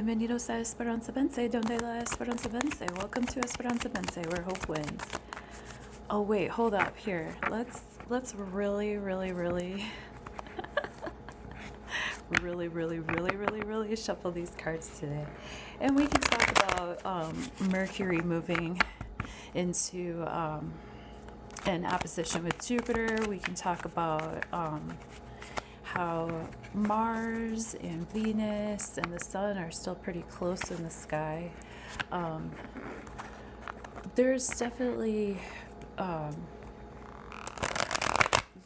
Bienvenidos a Esperanza Vence, donde la Esperanza Vence. Welcome to Esperanza Vence, where hope wins. Oh wait, hold up here. Let's really really shuffle these cards today, and we can talk about Mercury moving into in opposition with Jupiter. We can talk about how Mars and Venus and the Sun are still pretty close in the sky. There's definitely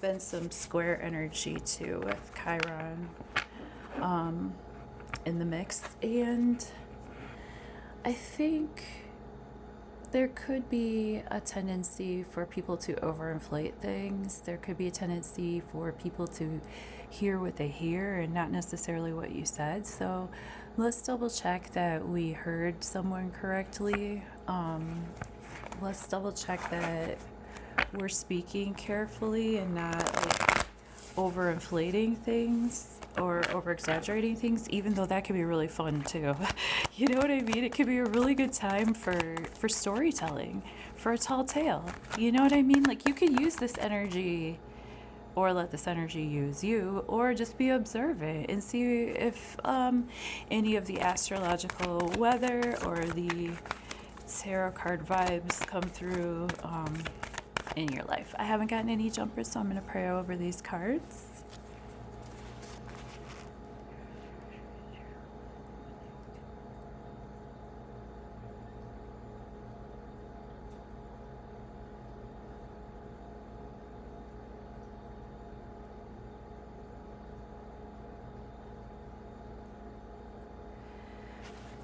been some square energy too with Chiron in the mix, and I think there could be a tendency for people to overinflate things. There could be a tendency for people to hear what they hear and not necessarily what you said. So let's double check that we heard someone correctly. Let's double check that we're speaking carefully and not like overinflating things or over exaggerating things, even though that can be really fun too. You know what I mean? It could be a really good time for storytelling, for a tall tale. You know what I mean? Like, you could use this energy or let this energy use you, or just be observant and see if any of the astrological weather or the tarot card vibes come through in your life. I haven't gotten any jumpers, so I'm going to pray over these cards.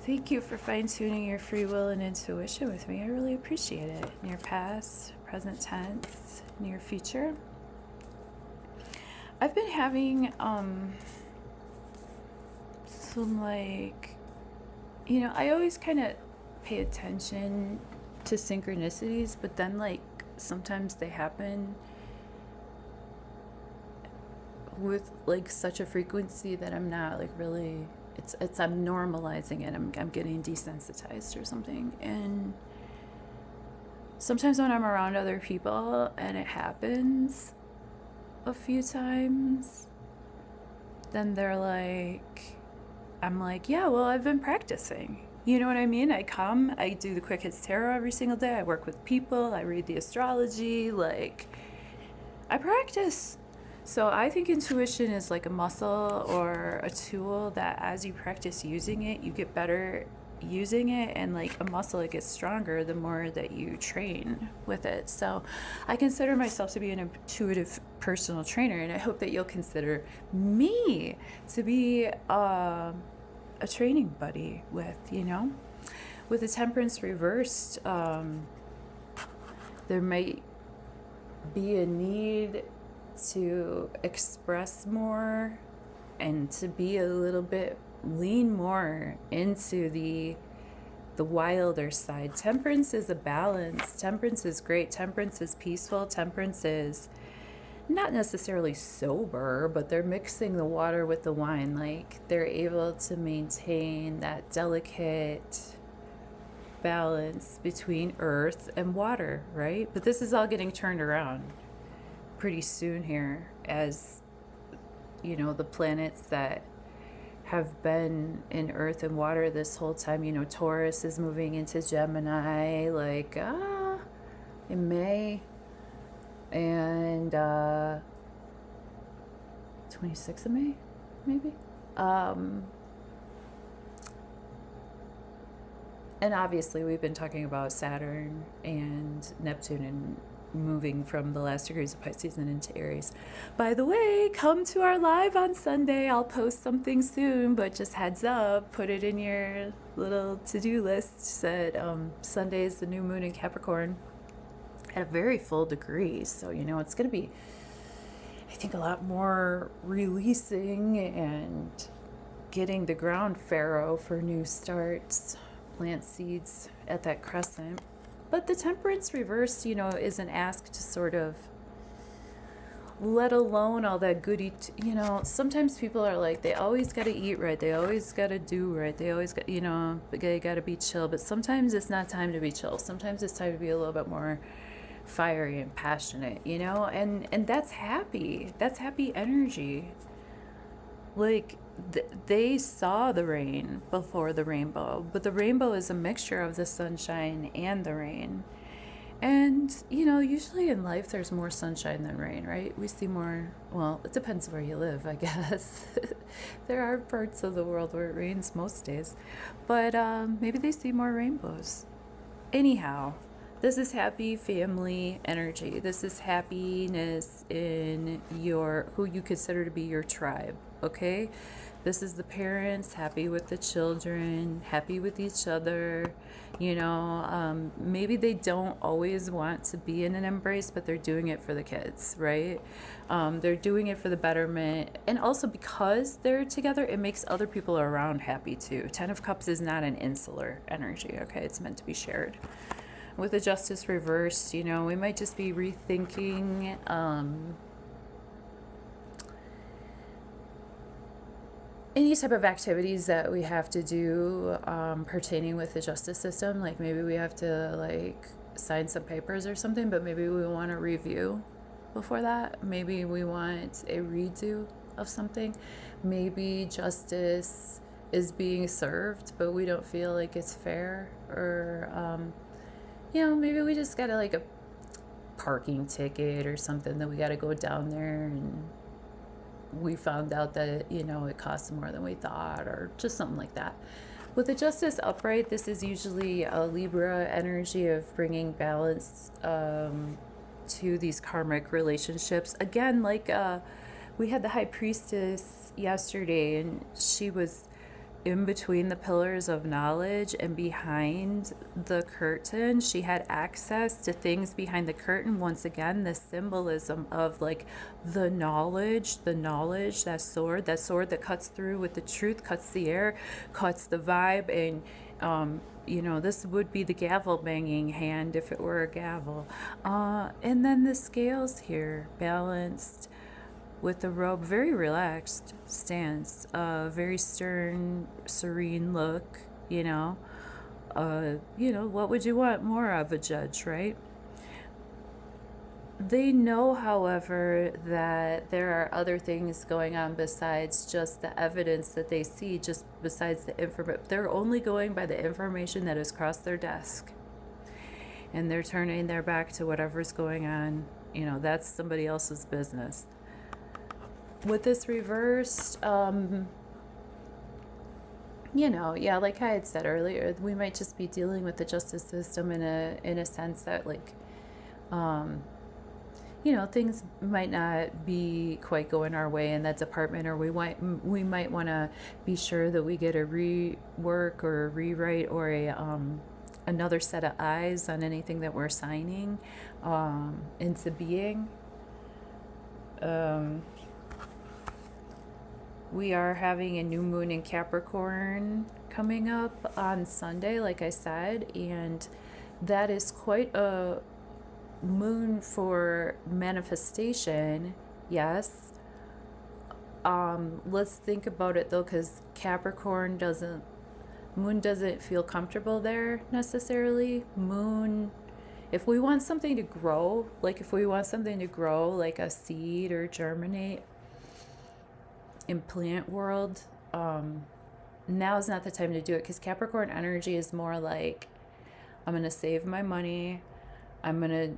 Thank you for fine-tuning your free will and intuition with me. I really appreciate it. Near past, present tense, near future. I've been having some like, I always kind of pay attention to synchronicities, but then like sometimes they happen with like such a frequency that I'm not like really, I'm normalizing it. I'm getting desensitized or something. And sometimes when I'm around other people and it happens a few times, then I'm like, yeah, well, I've been practicing. You know what I mean? I do the KWIK HIT Tarot every single day. I work with people. I read the astrology. Like, I practice. So I think intuition is like a muscle or a tool that as you practice using it, you get better using it, and like a muscle, it gets stronger the more that you train with it. So I consider myself to be an intuitive personal trainer, and I hope that you'll consider me to be a training buddy with, with the Temperance reversed. There might be a need to express more and to be a little bit lean more into the wilder side. Temperance is a balance. Temperance is great. Temperance is peaceful. Temperance is not necessarily sober, but they're mixing the water with the wine. Like, they're able to maintain that delicate balance between earth and water, right? But this is all getting turned around pretty soon here, as the planets that have been in earth and water this whole time. Taurus is moving into Gemini like in May, and 26th of May maybe, and obviously we've been talking about Saturn and Neptune and moving from the last degrees of Pisces and into Aries. By the way, come to our live on Sunday. I'll post something soon, but just heads up, put it in your little to-do list that Sunday is the new moon in Capricorn at a very full degree. So, it's going to be, I think, a lot more releasing and getting the ground fallow for new starts, plant seeds at that crescent. But the Temperance reverse, is an ask to sort of let alone all that goody, sometimes people are like, they always got to eat right. They always got to do right. They always got, they got to be chill. But sometimes it's not time to be chill. Sometimes it's time to be a little bit more fiery and passionate, and that's happy. That's happy energy. Like, they saw the rain before the rainbow, but the rainbow is a mixture of the sunshine and the rain. And, usually in life there's more sunshine than rain, right? We see more, well, it depends where you live, I guess. There are parts of the world where it rains most days, but maybe they see more rainbows. Anyhow, this is happy family energy. This is happiness in who you consider to be your tribe, okay? This is the parents happy with the children, happy with each other. Maybe they don't always want to be in an embrace, but they're doing it for the kids, right? They're doing it for the betterment. And also because they're together, it makes other people around happy too. 10 of Cups is not an insular energy, okay? It's meant to be shared. With the Justice reversed, we might just be rethinking any type of activities that we have to do pertaining with the justice system. Like maybe we have to sign some papers or something, but maybe we want a review before that. Maybe we want a redo of something. Maybe justice is being served, but we don't feel like it's fair. Or, maybe we just got a parking ticket or something that we got to go down there, and we found out that, it costs more than we thought, or just something like that. With the Justice upright, this is usually a Libra energy of bringing balance to these karmic relationships. Again, we had the High Priestess yesterday, and she was in between the pillars of knowledge and behind the curtain. She had access to things behind the curtain. Once again, the symbolism of the knowledge, that sword that cuts through with the truth, cuts the air, cuts the vibe. And this would be the gavel banging hand if it were a gavel. And then the scales here, balanced with the robe, very relaxed stance, very stern, serene look, what would you want more of a judge, right? They know, however, that there are other things going on besides just the evidence that they see, just besides the information. They're only going by the information that has crossed their desk. And they're turning their back to whatever's going on. That's somebody else's business. With this reversed, like I had said earlier, we might just be dealing with the justice system in a sense that things might not be quite going our way in that department, or we might want to be sure that we get a rework or a rewrite or another set of eyes on anything that we're signing into being. We are having a new moon in Capricorn coming up on Sunday, like I said, and that is quite a moon for manifestation, yes. Let's think about it though, because moon doesn't feel comfortable there necessarily. Moon, if we want something to grow, like a seed or germinate, in plant world, now is not the time to do it, because Capricorn energy is more like, I'm going to save my money, I'm going to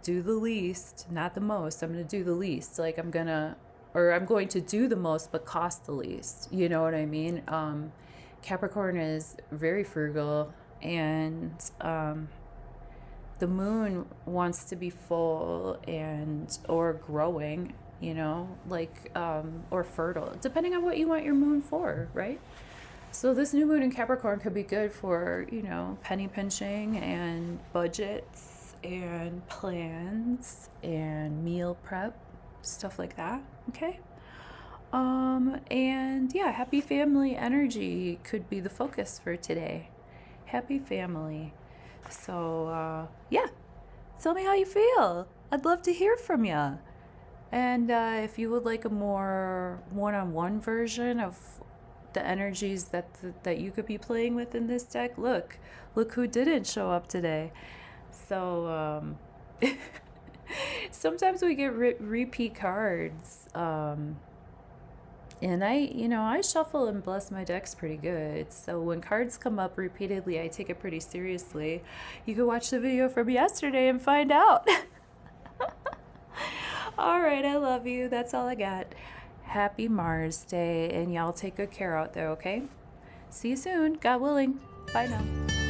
do the least, not the most, I'm going to do the least, I'm going to do the most but cost the least, you know what I mean? Capricorn is very frugal, and the moon wants to be full or growing, or fertile, depending on what you want your moon for, right? So this new moon in Capricorn could be good for, penny pinching and budgets and plans and meal prep, stuff like that, okay? And yeah, happy family energy could be the focus for today. Happy family. So, yeah, tell me how you feel. I'd love to hear from you. And if you would like a more one-on-one version of the energies that you could be playing with in this deck, look who didn't show up today. So sometimes we get repeat cards. And I shuffle and bless my decks pretty good. So when cards come up repeatedly, I take it pretty seriously. You can watch the video from yesterday and find out. All right, I love you. That's all I got. Happy Mars Day, and y'all take good care out there, okay? See you soon, God willing. Bye now.